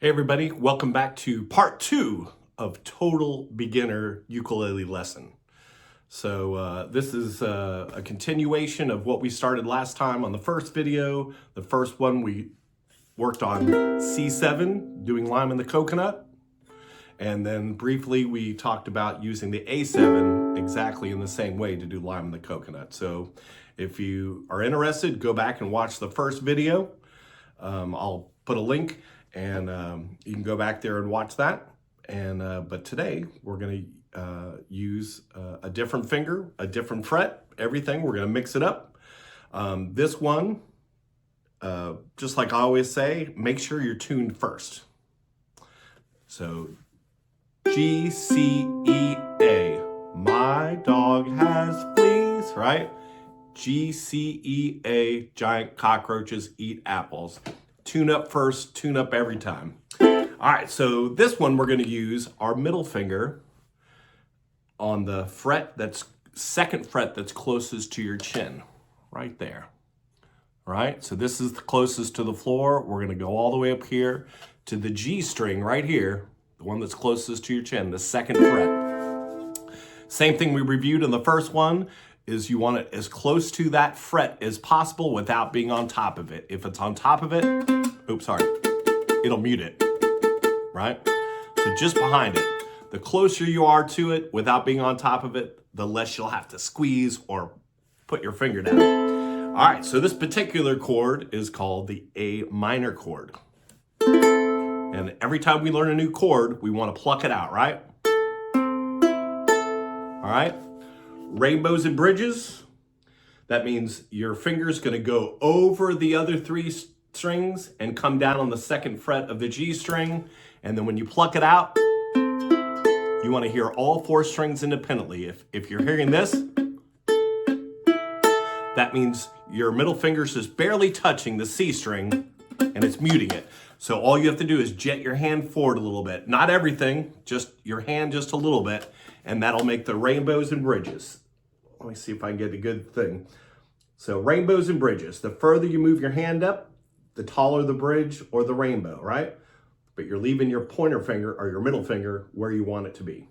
Hey everybody, welcome back to part 2 of Total Beginner Ukulele Lesson. So this is a continuation of what we started last time on the first video. The first one we worked on C7, doing Lime in the Coconut. And then briefly we talked about using the A7 exactly in the same way to do Lime in the Coconut. So if you are interested, go back and watch the first video. I'll put a link and you can go back there and watch that. And but today we're going to use a different finger, a different fret, everything. We're going to mix it up. This one, just like I always say, make sure you're tuned first. So G, C, E, A. My dog has fleas, right? G, C, E, A. Giant cockroaches eat apples. Tune up first, tune up every time. All right, so this one we're going to use our middle finger on the fret that's second fret that's closest to your chin, right there. All right, so this is the closest to the floor. We're going to go all the way up here to the G string right here, the one that's closest to your chin, the second fret. Same thing we reviewed in the first one is you want it as close to that fret as possible without being on top of it. If it's on top of it, oops, sorry, it'll mute it, right? So just behind it. The closer you are to it without being on top of it, the less you'll have to squeeze or put your finger down. All right, so this particular chord is called the A minor chord. And every time we learn a new chord, we want to pluck it out, right? All right? Rainbows and bridges, that means your finger's going to go over the other three strings and come down on the second fret of the G string. And then when you pluck it out, you want to hear all four strings independently. If you're hearing this, that means your middle finger's just barely touching the C string and it's muting it. So all you have to do is jet your hand forward a little bit. Not everything, just your hand just a little bit, and that'll make the rainbows and bridges. Let me see if I can get a good thing. So rainbows and bridges. The further you move your hand up, the taller the bridge or the rainbow, right? But you're leaving your pointer finger or your middle finger where you want it to be,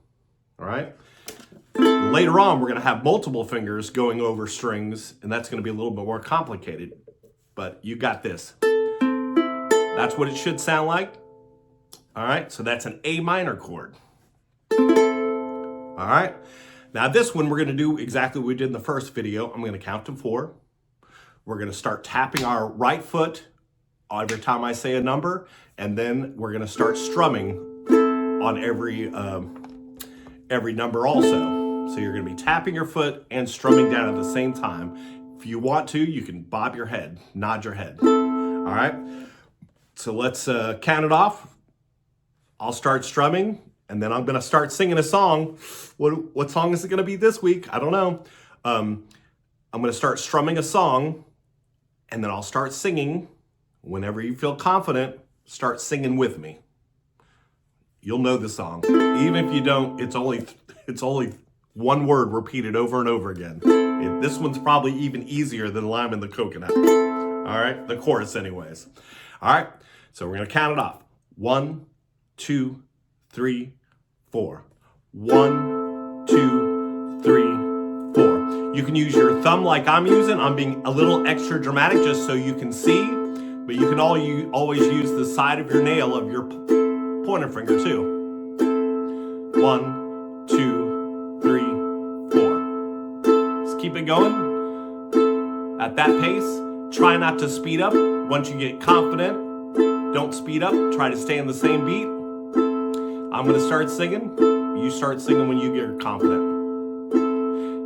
all right? Later on, we're gonna have multiple fingers going over strings, and that's gonna be a little bit more complicated, but you got this. That's what it should sound like. All right, so that's an A minor chord. All right. Now this one, we're gonna do exactly what we did in the first video. I'm gonna count to 4. We're gonna start tapping our right foot every time I say a number, and then we're gonna start strumming on every number also. So you're gonna be tapping your foot and strumming down at the same time. If you want to, you can bob your head, nod your head. All right, so let's count it off. I'll start strumming, and then I'm gonna start singing a song. What song is it gonna be this week? I don't know. I'm gonna start strumming a song, and then I'll start singing. Whenever you feel confident, start singing with me. You'll know the song. Even if you don't, it's only one word repeated over and over again. This one's probably even easier than Lime in the Coconut. All right, the chorus anyways. All right, so we're gonna count it off. 1, 2, 3, 4. 1, 2, 3, 4. You can use your thumb like I'm using. I'm being a little extra dramatic just so you can see, but you can always use the side of your nail of your pointer finger too. 1, 2, 3, 4. Just keep it going at that pace. Try not to speed up. Once you get confident, don't speed up. Try to stay in the same beat. I'm gonna start singing. You start singing when you get confident.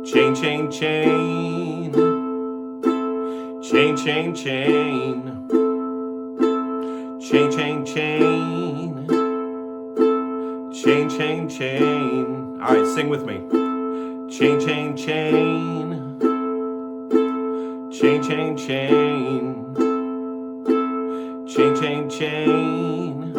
Chain, chain, chain. Chain, chain, chain. Chain, chain, chain. Chain, chain, chain. All right, sing with me. Chain, chain, chain. Chain, chain, chain. Chain, chain, chain.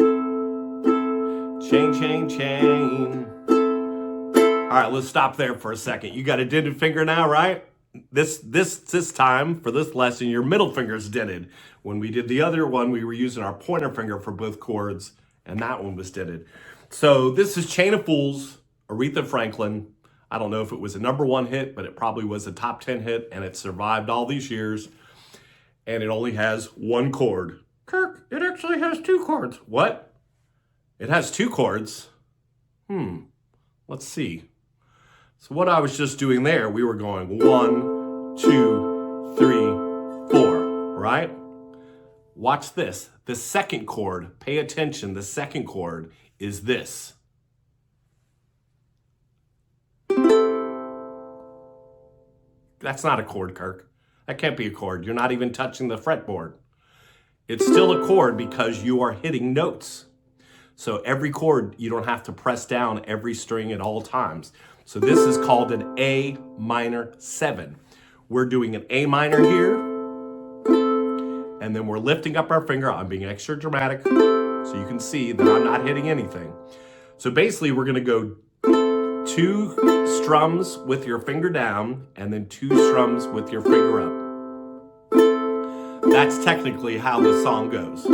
Chain, chain, chain. All right, let's stop there for a second. You got a dented finger now, right? This time for this lesson, your middle finger is dented. When we did the other one, we were using our pointer finger for both chords, and that one was deaded. So this is Chain of Fools, Aretha Franklin. I don't know if it was a #1 hit, but it probably was a top 10 hit, and it survived all these years. And it only has one chord. Kirk, it actually has 2 chords. What? It has 2 chords? Let's see. So what I was just doing there, we were going 1, 2, 3, 4, right? Watch this. The second chord, pay attention, the second chord is this. That's not a chord, Kirk. That can't be a chord. You're not even touching the fretboard. It's still a chord because you are hitting notes. So every chord, you don't have to press down every string at all times. So this is called an A minor 7. We're doing an A minor here, and then we're lifting up our finger. I'm being extra dramatic so you can see that I'm not hitting anything. So basically we're gonna go 2 strums with your finger down and then 2 strums with your finger up. That's technically how the song goes.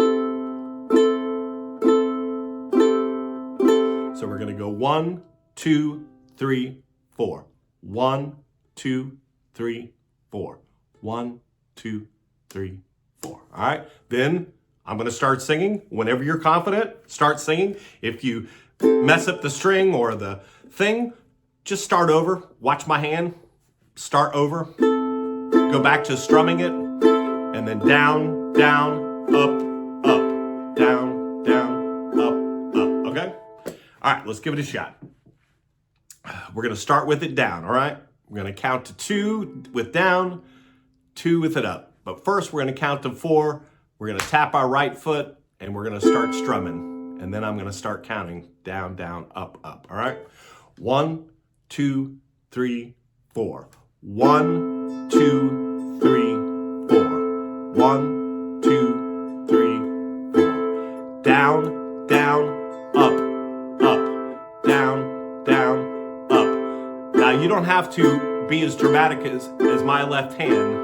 So we're gonna go 1, 2, 3, 4. 1, 2, 3, 4. 1, 2, 3, 4. All right, then I'm gonna start singing. Whenever you're confident, start singing. If you mess up the string or the thing, just start over. Watch my hand. Start over. Go back to strumming it. And then down, down, up, up. Down, down, up, up. Okay? All right, let's give it a shot. We're going to start with it down, all right? We're going to count to 2 with down, 2 with it up. But first, we're going to count to 4. We're going to tap our right foot, and we're going to start strumming. And then I'm going to start counting down, down, up, up, all right? 1, 2, 3, 4. 1, 2, 3, 4. 1, 2, 3, 4. Down, down, up, up. Down, down, up. Now you don't have to be as dramatic as my left hand.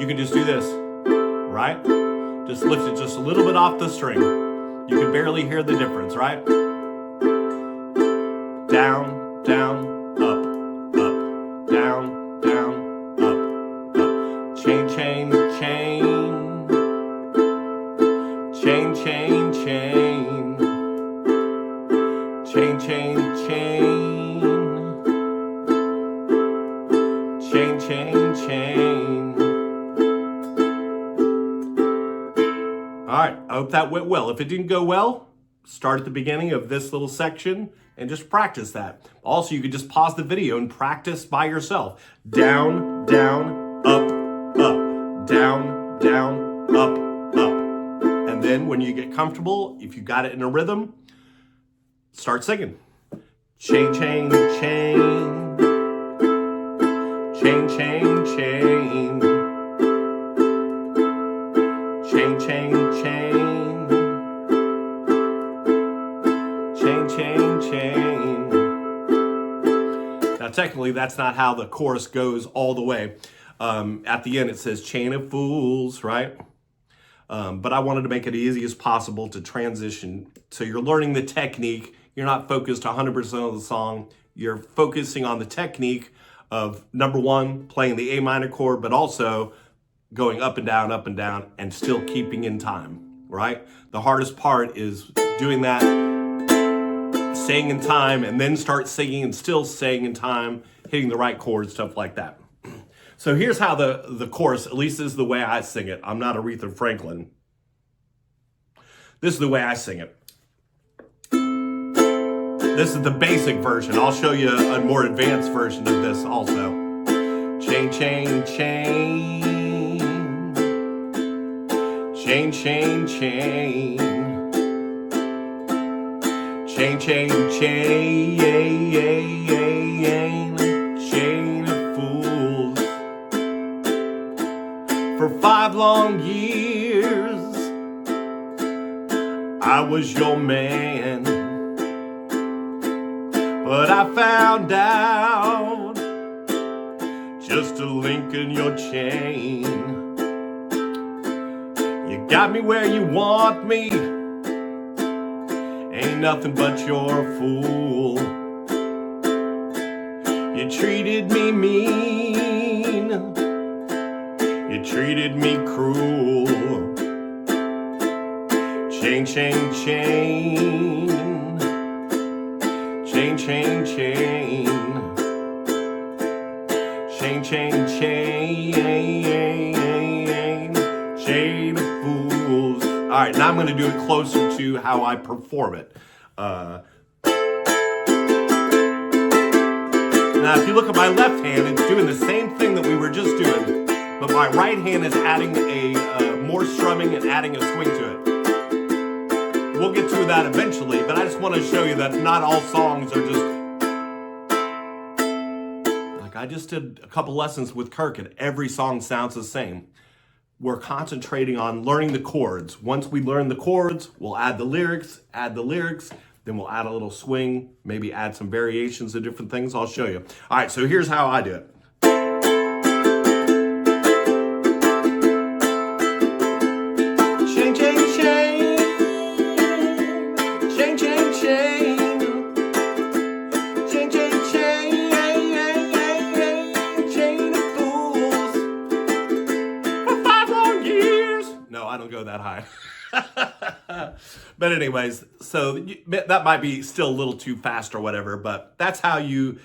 You can just do this, right? Just lift it just a little bit off the string. You can barely hear the difference, right? Down, down, up, up. Down, down, up, up. Chain, chain, chain. Chain, chain, chain. Chain, chain, chain. Chain, chain, chain. All right, I hope that went well. If it didn't go well, start at the beginning of this little section and just practice that. Also, you could just pause the video and practice by yourself. Down, down, up, up. Down, down, up, up. And then when you get comfortable, if you got it in a rhythm, start singing. Chain, chain, chain. Chain, chain, chain. Chain, chain, chain. Chain, chain, chain. Now, technically, that's not how the chorus goes all the way. At the end, it says Chain of Fools, right? But I wanted to make it easy as possible to transition. So you're learning the technique. You're not focused 100% of the song. You're focusing on the technique of #1, playing the A minor chord, but also going up and down, and still keeping in time, right? The hardest part is doing that, staying in time, and then start singing and still staying in time, hitting the right chords, stuff like that. So here's how the chorus, at least this is the way I sing it. I'm not Aretha Franklin. This is the way I sing it. This is the basic version. I'll show you a more advanced version of this also. Chain, chain, chain. Chain, chain, chain. Chain, chain, chain. Chain of fools. For 5 long years, I was your man. But I found out just a link in your chain. You got me where you want me, ain't nothing but your fool. You treated me mean, you treated me cruel. Chain, chain, chain, chain, chain, chain, chain, chain, chain, chain of fools. All right, now I'm going to do it closer to how I perform it. Now, if you look at my left hand, it's doing the same thing that we were just doing, but my right hand is adding a more strumming and adding a swing to it. We'll get to that eventually, but I just want to show you that not all songs are just... Like I just did a couple lessons with Kirk and every song sounds the same. We're concentrating on learning the chords. Once we learn the chords, we'll add the lyrics, then we'll add a little swing, maybe add some variations of different things. I'll show you. All right, so here's how I do it. Chain, chain, chain. Chain, chain, chain. Chain, chain, chain. Chain of fools. For 5 long years. No, I don't go that high. But anyways, so that might be still a little too fast or whatever, but that's how you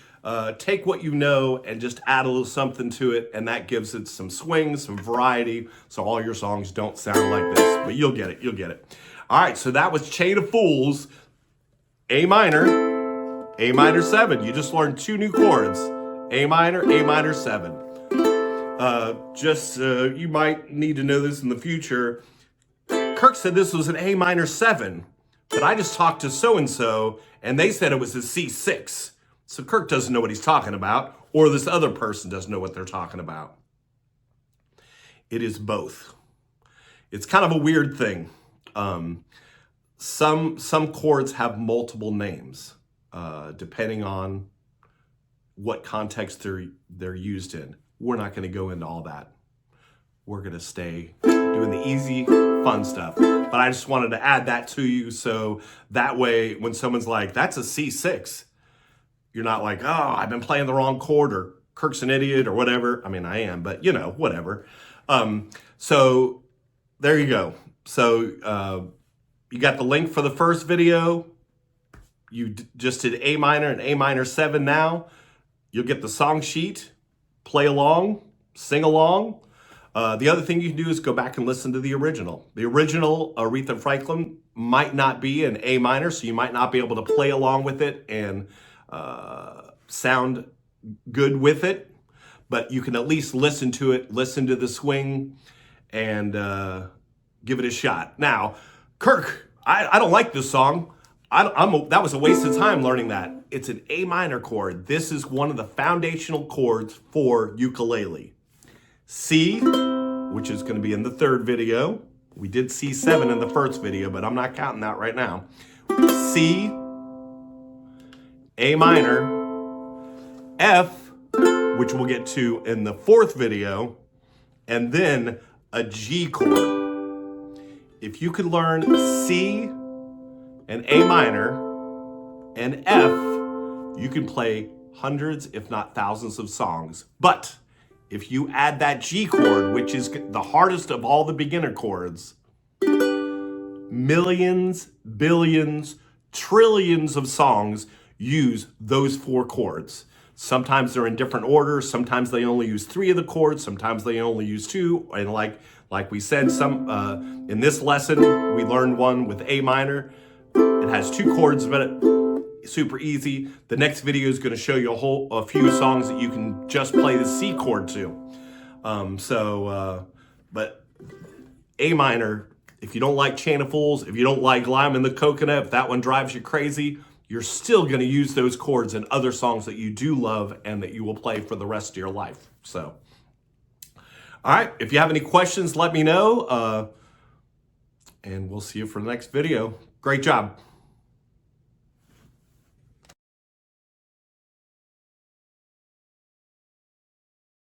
take what you know and just add a little something to it, and that gives it some swing, some variety, so all your songs don't sound like this, but you'll get it, you'll get it. All right, so that was Chain of Fools, A minor 7. You just learned 2 new chords, A minor 7. You might need to know this in the future. Kirk said this was an A minor 7, but I just talked to so-and-so, and they said it was a C6. So Kirk doesn't know what he's talking about, or this other person doesn't know what they're talking about. It is both. It's kind of a weird thing. Some chords have multiple names, depending on what context they're used in. We're not going to go into all that. We're going to stay doing the easy, fun stuff. But I just wanted to add that to you, so that way when someone's like, that's a C6, you're not like, oh, I've been playing the wrong chord, or Kirk's an idiot, or whatever. I mean, I am, but you know, whatever. So there you go. So you got the link for the first video. You just did A minor and A minor 7 now. You'll get the song sheet, play along, sing along. The other thing you can do is go back and listen to the original. The original Aretha Franklin might not be an A minor, so you might not be able to play along with it and sound good with it, but you can at least listen to it, listen to the swing, and give it a shot. Now, Kirk, I don't like this song. That was a waste of time learning that. It's an A minor chord. This is one of the foundational chords for ukulele. C, which is going to be in the 3rd video. We did C7 in the 1st video, but I'm not counting that right now. C, A minor, F, which we'll get to in the 4th video, and then a G chord. If you could learn C and A minor and F, you can play hundreds, if not thousands of songs. But if you add that G chord, which is the hardest of all the beginner chords, millions, billions, trillions of songs use those 4 chords. Sometimes they're in different orders. Sometimes they only use 3 of the chords. Sometimes they only use 2. And like we said, in this lesson, we learned one with A minor. It has 2 chords, but super easy. The next video is going to show you a few songs that you can just play the C chord to. But A minor, if you don't like Chain of Fools, if you don't like Lime in the Coconut, if that one drives you crazy, you're still going to use those chords in other songs that you do love and that you will play for the rest of your life. So, all right, if you have any questions, let me know. And we'll see you for the next video. Great job.